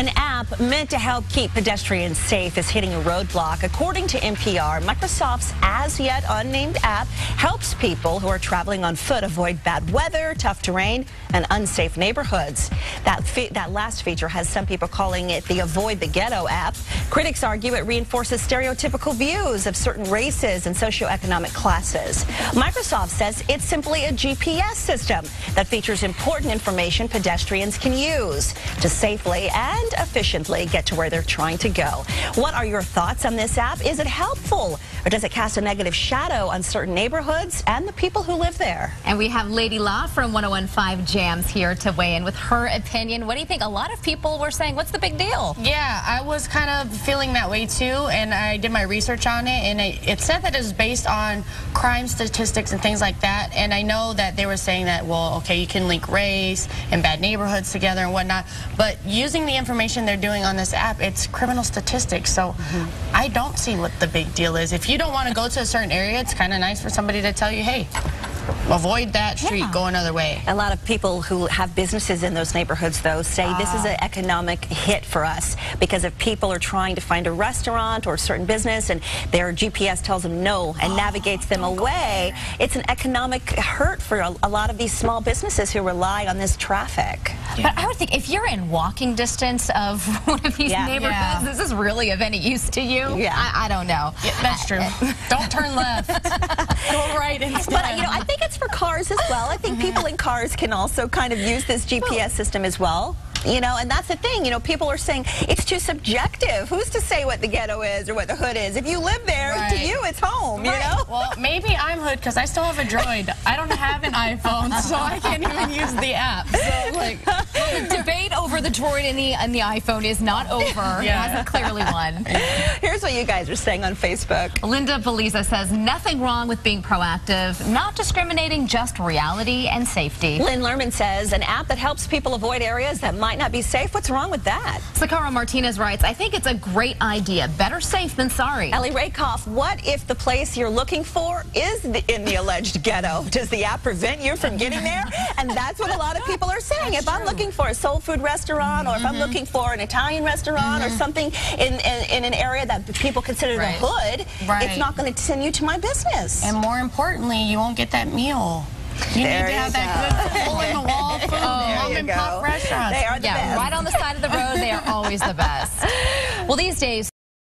An app meant to help keep pedestrians safe is hitting a roadblock. According to NPR, Microsoft's as-yet unnamed app helps people who are traveling on foot avoid bad weather, tough terrain, and unsafe neighborhoods. That last feature has some people calling it the Avoid the Ghetto app. Critics argue it reinforces stereotypical views of certain races and socioeconomic classes. Microsoft says it's simply a GPS system that features important information pedestrians can use to safely and efficiently get to where they're trying to go. What are your thoughts on this app? Is it helpful, or does it cast a negative shadow on certain neighborhoods and the people who live there? And we have Lady Law from 1015 Jams here to weigh in with her opinion. What do you think? A lot of people were saying, what's the big deal? Yeah, I was kind of feeling that way too, and I did my research on it, and it said that it was based on crime statistics and things like that. And I know that they were saying that, well, okay, you can link race and bad neighborhoods together and whatnot, but using the information they're doing on this app, it's criminal statistics. So I don't see what the big deal is. If you don't want to go to a certain area, it's kind of nice for somebody to tell you, hey, avoid that street, go another way. A lot of people who have businesses in those neighborhoods, though, say this is an economic hit for us, because if people are trying to find a restaurant or a certain business and their GPS tells them no and navigates them away, it's an economic hurt for a lot of these small businesses who rely on this traffic. But I would think if you're in walking distance of one of these neighborhoods, this is really of any use to you. I don't know. That's true. Don't turn left. Go right instead. But, you know, I think it's for cars as well. I think people in cars can also kind of use this GPS system as well. You know, and that's the thing, you know, people are saying it's too subjective. Who's to say what the ghetto is or what the hood is? If you live there, to you, it's home, you know? Well, maybe I'm hood because I still have a Droid. I don't have an iPhone, so I can't even use the app. So, like, well, the debate over the Droid and the iPhone is not over. It hasn't clearly won. Here's what you guys are saying on Facebook. Linda Belisa says, nothing wrong with being proactive, not discriminating, just reality and safety. Lynn Lerman says, an app that helps people avoid areas that might not be safe. What's wrong with that? Sakara Martinez writes, I think it's a great idea. Better safe than sorry. Ellie Rakoff, what if the place you're looking for is in the alleged ghetto? Does the app prevent you from getting there? And that's what a lot of people are saying. If I'm looking for a soul food restaurant, or if I'm looking for an Italian restaurant, or something in an area that people consider the hood, it's not going to send you to my business. And more importantly, you won't get that meal. You need to have that good hole-in-the-wall food. Mom-and-pop restaurants. They are the best. Right on the side of the road, they are always the best. Well, these days,